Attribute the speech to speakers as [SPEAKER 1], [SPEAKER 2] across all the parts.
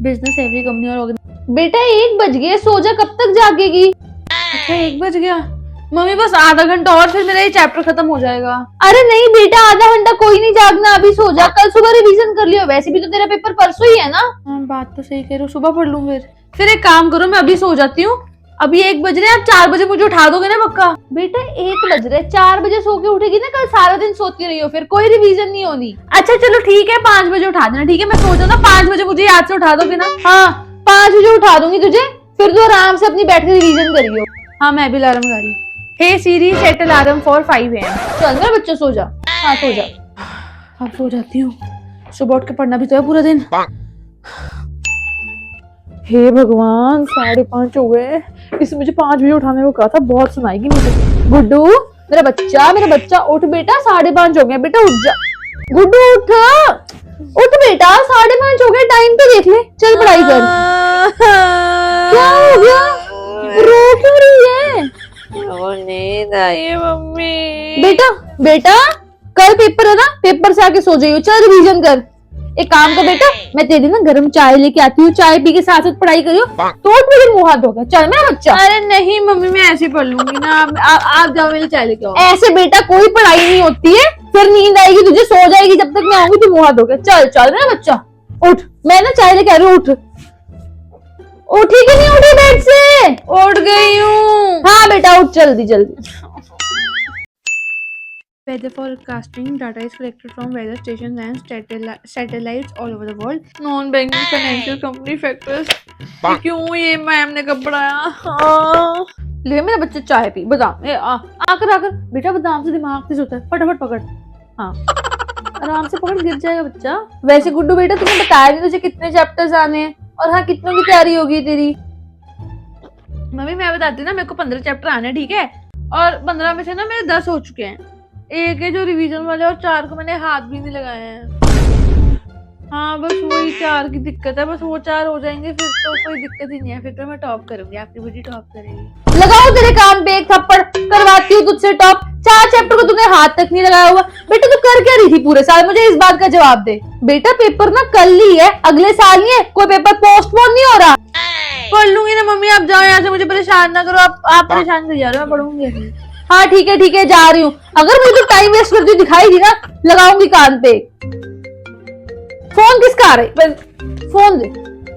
[SPEAKER 1] Business every company और बेटा 1 बज गए, सो जा, कब तक जागेगी? अच्छा 1 बज गया मम्मी, बस आधा घंटा और फिर मेरा ये चैप्टर खत्म हो जाएगा। अरे नहीं बेटा, आधा घंटा कोई नहीं जागना, अभी सो जा, कल सुबह रिवीजन कर लियो, वैसे भी तो तेरा पेपर परसों ही है ना। हाँ बात तो सही कह रहे हो, सुबह पढ़ लूं फिर एक काम करो, मैं अभी सो जाती हूँ। अभी 1 बज रहे हैं, आप 4 बजे मुझे उठा दोगे ना पक्का? बेटा 1 बज रहे, 4 बजे सो के उठेगी ना, कल सारा दिन सोती रही हो, फिर कोई रिवीजन नहीं होनी। अच्छा चलो ठीक है, 5 बजे उठा देना, ठीक है? मैं सो जाऊँ ना 5 बजे, मुझे याद से उठा दोगे ना? हाँ 5 बजे उठा दूंगी तुझे, फिर तू आराम से अपनी बैठ के रिवीजन करियो। हाँ मैं भी अलार्म लगा रही हूँ। हे सीरी सेट अलार्म फॉर 5 AM। चल मेरा बच्चा सो जा। हाँ सो जा। अब सो जाती हूँ, सुबह उठ के पढ़ना भी तो है पूरा दिन। हे भगवान 5:30 हो गए, इसे मुझे 5 बजे उठाने को कहा था, बहुत सुनाएगी मुझे। गुड्डू मेरा बच्चा उठ बेटा, 5:30 हो गए, बेटा उठ जा। गुड्डू उठ बेटा, 5:30 हो गए, टाइम पे देख ले, चल पढ़ाई कर। क्या हो गया, रो क्यों रही है? नींद आई है मम्मी। बेटा कल पेपर है ना, पेपर से आके सो जाइयो, चल रिवीजन कर। एक काम कर बेटा, मैं तेरी ना गर्म चाय लेके आती हूँ, चाय पी के साथ साथ पढ़ाई करियो, तो मेरे मुंह हाथ धोगा। चल मेरा बच्चा। अरे नहीं मम्मी, मैं ऐसे पढ़ लूंगी ना, आप जाओ मेरी चाय लेके आओ। ऐसे बेटा कोई पढ़ाई नहीं होती है, फिर नींद आएगी तुझे, सो जाएगी, जब तक मैं आऊंगी तू मुंह हाथ धोगा। चल मेरा बच्चा उठ, मैं ना चाय लेके आ रही हूँ, उठी कि नहीं उठी बेड से? उठ गई हूँ। हाँ बेटा उठ, जल्दी। Weather forecasting data is collected from weather stations and satellites all over the world. Non-banking financial company factors. क्यों ये मैम ने कब पढ़ाया? ले मेरा बच्चा चाय पी, बादाम आकर बेटा, बादाम से दिमाग तेज होता है, फटाफट पकड़। हाँ आराम से पकड़, गिर जाएगा बच्चा। वैसे गुड्डू बेटा तुमने बताया नहीं तुझे कितने चैप्टर्स आने हैं, और हाँ कितनों की तैयारी होगी तेरी? मम्मी मैं बताती हूँ ना, मेरे को 15 चैप्टर आने, ठीक है? और 15 में से ना मेरे 10 हो चुके हैं, एक है जो रिवीजन वाले, और 4 को मैंने हाथ भी नहीं लगाए हैं। हाँ बस वही 4 की दिक्कत है, बस वो 4 हो जाएंगे फिर तो कोई दिक्कत ही नहीं है, फिर तो मैं टॉप करूंगी, आपकी बेटी टॉप करेगी। लगाओ तेरे कान पे एक थप्पड़, करवाती हूँ तुझसे टॉप। 4 चैप्टर को तूने हाथ तक नहीं लगाया हुआ। बेटा तू कर क्या रही थी पूरे साल, मुझे इस बात का जवाब दे। बेटा पेपर ना कल ही है, अगले साल ही है, कोई पेपर पोस्टपोन नहीं हो रहा। पढ़ लूंगी ना मम्मी, आप जाओ यहाँ से, मुझे परेशान ना करो, आप परेशान कर जा रहे हो, मैं पढ़ूंगी। हाँ ठीक है जा रही हूँ, अगर मुझे टाइम वेस्ट करती हुई दिखाई दी ना, लगाऊंगी कान पे। फोन किसका आ रहा है? फोन दे,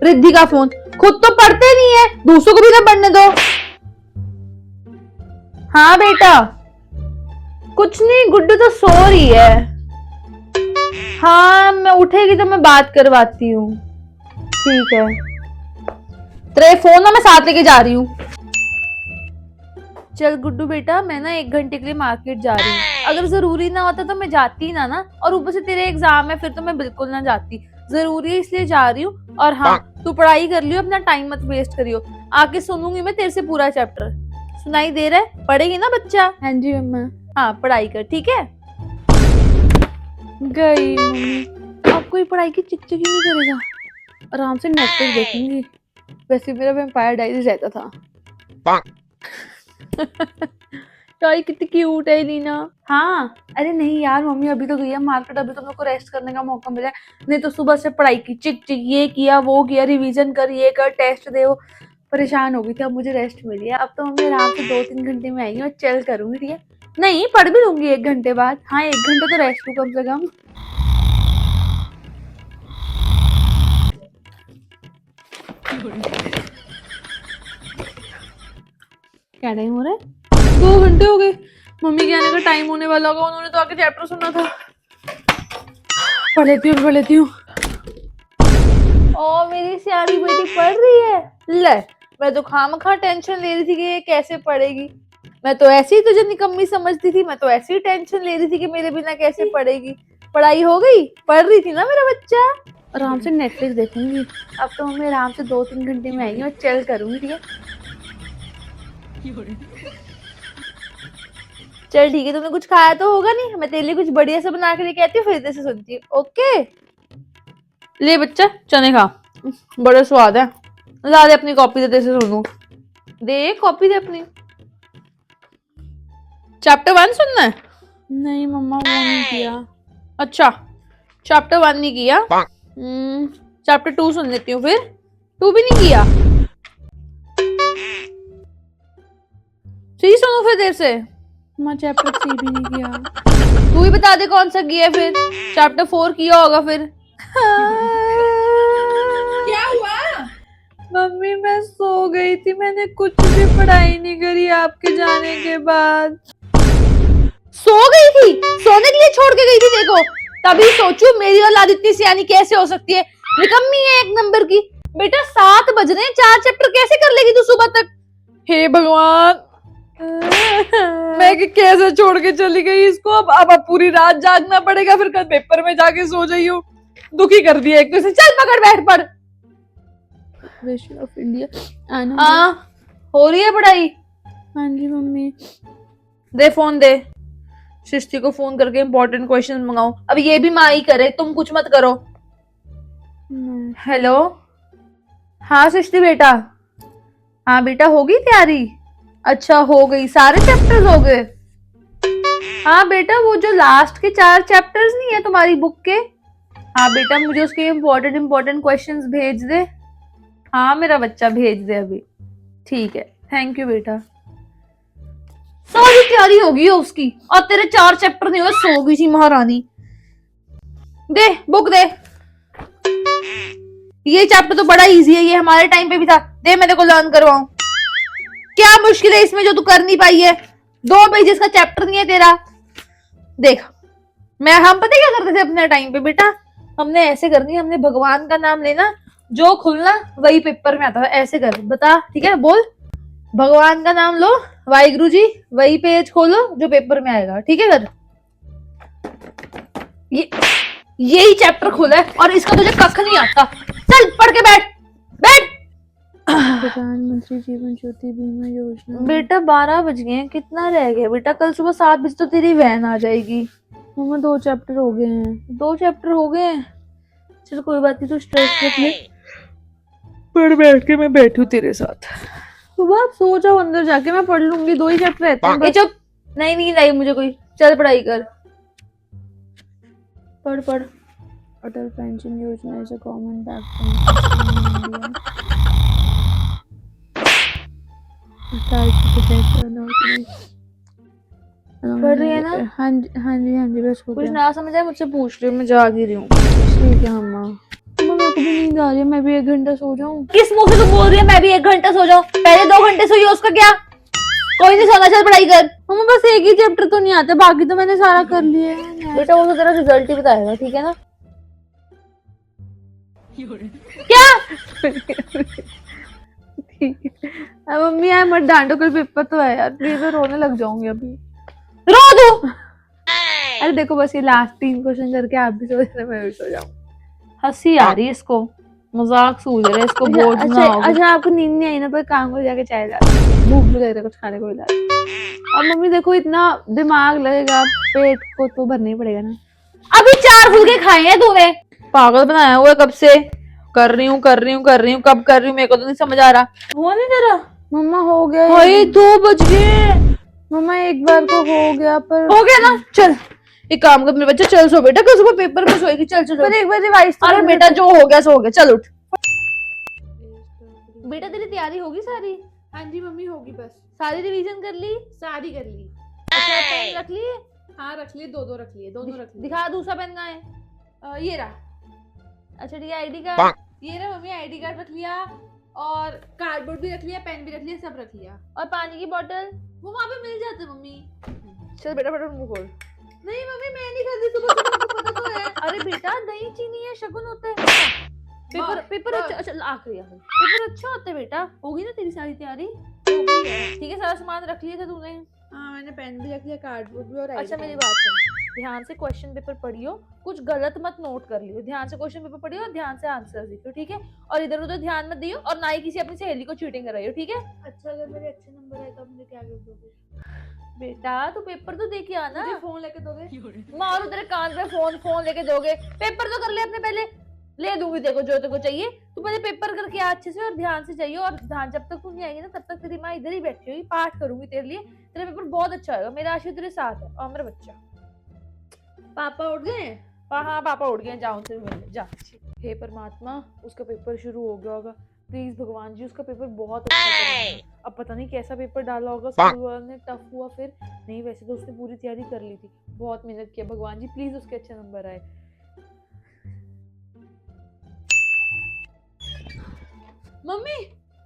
[SPEAKER 1] रिद्धि का फोन, खुद तो पढ़ते नहीं है, दूसरों को भी ना पढ़ने दो। हाँ बेटा कुछ नहीं, गुड्डू तो सो रही है। हाँ मैं उठेगी तो मैं बात करवाती हूँ, ठीक है? तेरे फोन ना मैं साथ लेके जा रही हूँ। चल गुड्डू बेटा, मैं ना 1 घंटे के लिए मार्केट जा रही हूँ, अगर जरूरी ना होता तो मैं जाती ना, और ऊपर से तेरे एग्जाम है, फिर तो मैं बिल्कुल ना जाती, जरूरी है इसलिए जा रही हूँ। और हाँ तू पढ़ाई कर लियो, अपना टाइम मत वेस्ट करियो, आके सुनूंगी मैं तेरे से पूरा चैप्टर। सुनाई दे रहा है? पढ़ेगी ना बच्चा? हाँ जी मम्मा। हाँ पढ़ाई कर, ठीक है? गई मम्मी, अब कोई पढ़ाई की चिक चिक ही नहीं करेगा, आराम से नेटफ्लिक्स देखूंगी, वैसे मेरा वैम्पायर डायरीज रहता था। टॉय कितनी क्यूट है लीना। हाँ अरे नहीं यार मम्मी, अभी तो गई है मार्केट, अभी तो मेरे को रेस्ट करने का मौका मिला, नहीं तो सुबह से पढ़ाई की चिक चिक, ये किया वो किया, रिवीजन कर, ये कर, टेस्ट दे, वो परेशान हो गई थी। अब मुझे रेस्ट मिली है, अब तो मम्मी आराम से 2-3 घंटे में आएंगी, मैं चिल करूंगी, ठीक है? नहीं पढ़ भी लूंगी 1 घंटे बाद। हाँ 1 घंटे तो रेस्ट लूं कम से कम। क्या टाइम हो रहा है? 2 घंटे हो गए, मम्मी के आने का टाइम होने वाला होगा, उन्होंने तो आके चैप्टर सुना था। पढ़ लेती हूँ। ओ मेरी सियारी बेटी पढ़ रही है। ले, मैं तो खामखा टेंशन ले रही थी कि ये कैसे पढ़ेगी, मैं तो ऐसे ही तुझे निकम्मी समझती थी, मैं तो ऐसे ही टेंशन ले रही थी कि मेरे बिना कैसे पढ़ेगी। पढ़ाई हो गई? पढ़ रही थी ना मेरा बच्चा? आराम से नेटफ्लिक्स देखूंगी, अब तो मम्मी आराम से 2-3 घंटे में आएंगी, मैं चिल करूंगी, ठीक है? चल ठीक है, तुमने कुछ खाया तो होगा नहीं, मैं तेरे लिए कुछ बढ़िया से बना के लेके आती हूँ, फिर तेरे से सुनती हूँ, ओके? ले बच्चा चने खा, बड़ा स्वाद है, ला दे अपनी कॉपी, दे तेरे से सुनूं, दे कॉपी दे अपनी। चैप्टर 1 सुनना है? नहीं मम्मा वो नहीं किया। अच्छा चैप्टर 1 नहीं किया, चैप्टर 2 सुन लेती हूँ फिर। 2 भी नहीं किया? 3 सुनो फिर देर से। मैं चैप्टर 3 भी नहीं किया। तू ही बता दे कौन सा किया फिर। चैप्टर 4 किया होगा फिर।
[SPEAKER 2] क्या हुआ?
[SPEAKER 1] मम्मी मैं सो गई थी, मैंने कुछ भी पढ़ाई नहीं करी आपके जाने के बाद। सो गई थी? सोने के लिए छोड़ के गई थी देखो। तभी सोचू मेरी औलाद इतनी सियानी कैसे हो सकती है, निकम्मी है एक नंबर की। बेटा 7 बज रहे हैं, 4 चैप्टर कैसे कर लेगी तू सुबह तक? हे भगवान, मैं कैसे छोड़ के चली गई इसको। अब पूरी रात जागना पड़ेगा, फिर कल पेपर में जाके सो जाइयो। दुखी कर दिया एक तो इसे। चल पकड़ बैठ पढ़। ऑफ इंडिया हो रही है पढ़ाई? हाँ जी मम्मी। दे फोन दे। सृष्टि को फोन करके इंपॉर्टेंट क्वेश्चन मंगाओ। अब ये भी माँ ही करे, तुम कुछ मत करो। हेलो। हाँ सृष्टि बेटा। हाँ बेटा हो गई तैयारी? अच्छा हो गई, सारे चैप्टर्स हो गए? हाँ बेटा वो जो लास्ट के 4 चैप्टर्स नहीं है तुम्हारी बुक के, हाँ बेटा मुझे उसके इम्पोर्टेंट क्वेश्चंस भेज दे। हाँ मेरा बच्चा भेज दे अभी। ठीक है, थैंक यू बेटा। सारी तैयारी होगी है उसकी और तेरे 4 चैप्टर नहीं हुए, सो गई थी महारानी। दे बुक दे। ये चैप्टर तो बड़ा इजी है, ये हमारे टाइम पे भी था। दे मैं तेरे को लर्न करवाऊं। क्या मुश्किल है इसमें जो तू कर नहीं पाई है? 2 पेजेस का चैप्टर नहीं है तेरा। देख हम पता क्या करते थे अपने टाइम पे बेटा, हमने ऐसे करनी, हमने भगवान का नाम लेना, जो खुलना वही पेपर में आता था। ऐसे कर, बता ठीक है, बोल भगवान का नाम लो, वाहिगुरु जी, वही पेज खोलो जो पेपर में आएगा। ठीक है कर। यही चैप्टर खोला है और इसका तुझे कख नहीं आता। चल पढ़ के बैठ बैठ। प्रधानमंत्री जीवन ज्योति बीमा योजना। बेटा 12 बज गए हैं, कितना रह गया बेटा? कल सुबह 7 बजे तो तेरी वैन आ जाएगी। मम्मा 2 चैप्टर हो गए हैं। 2 चैप्टर हो गए हैं? चल कोई बात नहीं, तू स्ट्रेस मत ले, पढ़ बैठ के मैं बैठू तेरे साथ। सुबह आप सो जाओ, अंदर जाके मैं पढ़ लूंगी। 2 ही चैप्टर रहते हैं। चुप, नहीं नींद आई मुझे कोई। चल पढ़ाई कर, पढ़ पढ़। अटल पेंशन योजना इज अ गवर्नमेंट बैक पढ़ रही है ना? हाँ जी हाँ जी हाँ जी, बस हो गया। कुछ ना समझ आए मुझसे पूछ रही हूँ, मैं जाग ही रही हूँ। ठीक है मम्मा। मेरे को भी नींद आ रही है, मैं भी 1 घंटा सो जाऊं। किस मुंह से तू बोल रही है मैं भी 1 घंटा सो जाऊं? पहले 2 घंटे सोई, उसका क्या? कोई नहीं सोना, चल पढ़ाई कर। मम्मा बस एक ही चैप्टर तो नहीं आता, बाकी तो मैंने सारा कर लिया है। बेटा वो तो तेरा रिजल्ट ही बताएगा, ठीक है ना? क्या? ठीक है मम्मी यार मत डांटो, कल पेपर तो है यार प्लीज। मैं रोने लग जाऊंगी अभी। रो दो। अरे देखो बस ये लास्ट 3 क्वेश्चन करके आप भी सो जाए, मैं भी सो जाऊं। हंसी आ रही है इसको, मजाक सूझ रहा है इसको। बोझ ना हो। अच्छा आपको नींद नहीं आई ना तो एक काम कर, जाके चाय ला, भूख भी लग रहा है, कुछ खाने को भी ला। अब मम्मी देखो इतना दिमाग लगेगा, पेट को तो भरना ही पड़ेगा ना। अभी 4 फुलके खाए हैं तूने। पागल बनाया हुआ है कब से। कर रही हूँ कब कर रही हूँ, मेरे को तो नहीं समझ आ रहा। हुआ नहीं तेरा? मम्मा हो गया। भाई 2 बज गए। मम्मा एक बार को हो गया, पर हो गया ना। चल एक काम कर मेरे बच्चा, चल सो बेटा, कल सुबह पेपर में सोएगी। चल चल पर एक बार रिवाइज। अरे बेटा जो हो गया सो हो गया, चल उठ। बेटा तेरी तैयारी होगी सारी?
[SPEAKER 2] हाँ जी मम्मी होगी बस।
[SPEAKER 1] सारी रिवीजन कर ली?
[SPEAKER 2] सारी कर ली।
[SPEAKER 1] अच्छा पेन रख लिए?
[SPEAKER 2] हाँ रख लिए, 2 रख लिए, दोनों रख लिए।
[SPEAKER 1] दिखा दूसरा पेन कहाँ है?
[SPEAKER 2] ये रहा।
[SPEAKER 1] अच्छा ठीक है, आईडी कार्ड?
[SPEAKER 2] ये रहा मम्मी, आईडी कार्ड रख लिया और कार्डबोर्ड भी रख लिया, पेन भी रख लिया, सब रख लिया।
[SPEAKER 1] और पानी की बोतल?
[SPEAKER 2] वो वहाँ पे मिल जाते मम्मी।
[SPEAKER 1] चल बेटा फटाफट मुंह खोल।
[SPEAKER 2] नहीं मम्मी मैं नहीं खाती सुबह सुबह, आपको पता तो है।
[SPEAKER 1] अरे बेटा दही चीनी है, शगुन होता है। पेपर अच्छा आखिरी पेपर अच्छा होता है बेटा। होगी ना तेरी सारी तैयारी? ठीक है, सारा सामान रख लिया था तूने?
[SPEAKER 2] हाँ मैंने पेन भी रख लिया, कार्डबोर्ड भी और
[SPEAKER 1] अच्छा मेरी बात सुन, ध्यान से क्वेश्चन पेपर पढ़ियो, कुछ गलत मत नोट कर लियो। ध्यान से क्वेश्चन पेपर पढ़ियो और ध्यान से आंसर लिखियो, ठीक है? और इधर उधर ध्यान मत दियो और ना ही किसी अपनी सहेली को चीटिंग कराइयो, ठीक है?
[SPEAKER 2] अच्छा अगर मेरे अच्छे नंबर आए तो आप मुझे क्या गिफ्ट दोगे?
[SPEAKER 1] बेटा तू पेपर तो दे के आना।
[SPEAKER 2] मुझे फोन लेके दोगे?
[SPEAKER 1] मारो तेरे कान पे फोन लेके दोगे? पेपर तो कर ले अपने पहले। ले दूंगी देखो जो तेरे को चाहिए, तू पहले पेपर करके आ अच्छे से और ध्यान से चाहिए। और ध्यान जब तक तू नहीं आएगी ना तब तक तेरी माँ इधर ही बैठी होगी, पाठ करूंगी तेरे लिए। तेरा पेपर बहुत अच्छा होगा, मेरा आशीर्वाद तेरे साथ है और मेरा बच्चा।
[SPEAKER 2] पापा उठ गए? हाँ पापा उठ गए, जाओ उनसे मिलने जा।
[SPEAKER 1] हे परमात्मा, उसका पेपर शुरू हो गया होगा, प्लीज भगवान जी उसका पेपर बहुत अच्छा कराना। अब पता नहीं कैसा पेपर डाला होगा स्कूल वालों ने, टफ हुआ फिर नहीं, वैसे तो उसने पूरी तैयारी कर ली थी, बहुत मेहनत किया, भगवान जी प्लीज उसके अच्छे नंबर आए।
[SPEAKER 2] मम्मी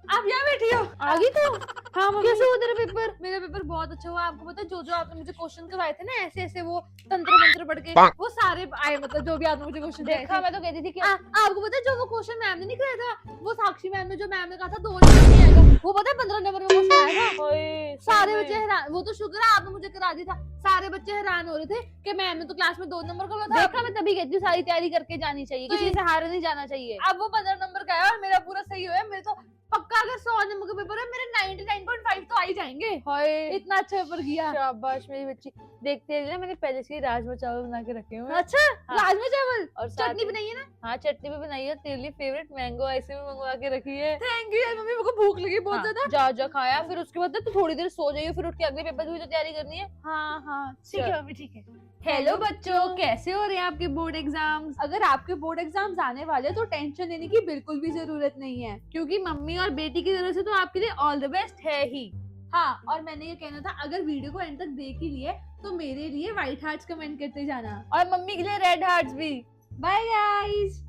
[SPEAKER 2] आप यहाँ बैठी हो?
[SPEAKER 1] आ गई तो?
[SPEAKER 2] हाँ मम्मी।
[SPEAKER 1] कैसे हुआ तेरा पेपर?
[SPEAKER 2] मेरा पेपर बहुत अच्छा हुआ। आपको पता है जो आपने मुझे क्वेश्चन करवाए थे ना, ऐसे ऐसे वो तंत्र मंत्र पढ़ के, वो सारे आए, मतलब जो भी आपने मुझे क्वेश्चन
[SPEAKER 1] देखा, मैं तो कहती थी कि
[SPEAKER 2] आपको पता है जो वो क्वेश्चन मैम ने नहीं कराया था, वो साक्षी मैम ने, जो मैम ने कहा था 2 नंबर नहीं आएगा, वो पता है 15 नंबर का क्वेश्चन आया था। सारे बच्चे हैरान, वो तो शुक्र है आपने मुझे करा दिया था, सारे बच्चे हैरान हो रहे थे कि मैम ने तो क्लास में 2 नंबर का बोला था।
[SPEAKER 1] देखा, मैं तभी कहती हूँ सारी तैयारी करके जानी चाहिए, किसी से हार नहीं जाना चाहिए।
[SPEAKER 2] अब वो 15 नंबर का है और मेरा पूरा सही हुआ है। मेरे तो पक्का अगर 100 नंबर का पेपर है, मेरे 99.5 तो आ ही जाएंगे।
[SPEAKER 1] हाय
[SPEAKER 2] इतना अच्छा पेपर किया।
[SPEAKER 1] शाबाश मेरी बच्ची। देखते रहिए ना, मैंने पहले से ही राजमा चावल बना के रखे हुए हैं।
[SPEAKER 2] अच्छा
[SPEAKER 1] हाँ।
[SPEAKER 2] राजमा चावल
[SPEAKER 1] और
[SPEAKER 2] चटनी बनाई है ना?
[SPEAKER 1] हाँ, चटनी भी बनाई है, तेरे लिए फेवरेट मैंगो आइसक्रीम मंगवा के रखी है।
[SPEAKER 2] थैंक यू यार मम्मी, मेरे को भूख लगी बहुत
[SPEAKER 1] हाँ,
[SPEAKER 2] ज्यादा।
[SPEAKER 1] जा जा खाया, फिर उसके बाद ना तू थोड़ी देर सो जाइए, फिर उठ के अगले पेपर की भी तो तैयारी करनी है।
[SPEAKER 2] हाँ ठीक
[SPEAKER 1] चल।
[SPEAKER 2] है मम्मी, ठीक है। हेलो बच्चों, कैसे हो रहे हैं आपके बोर्ड एग्जाम्स? अगर आपके बोर्ड एग्जाम्स आने वाले हैं तो टेंशन लेने की बिल्कुल भी जरूरत नहीं है, क्योंकि मम्मी और बेटी की तरफ से तो आपके लिए ऑल द बेस्ट है ही। हाँ, और मैंने ये कहना था, अगर वीडियो को एंड तक देख ही लिए तो मेरे लिए व्हाइट हार्ट्स कमेंट करते जाना,
[SPEAKER 1] और मम्मी के लिए रेड हार्ट्स भी।
[SPEAKER 2] Bye guys.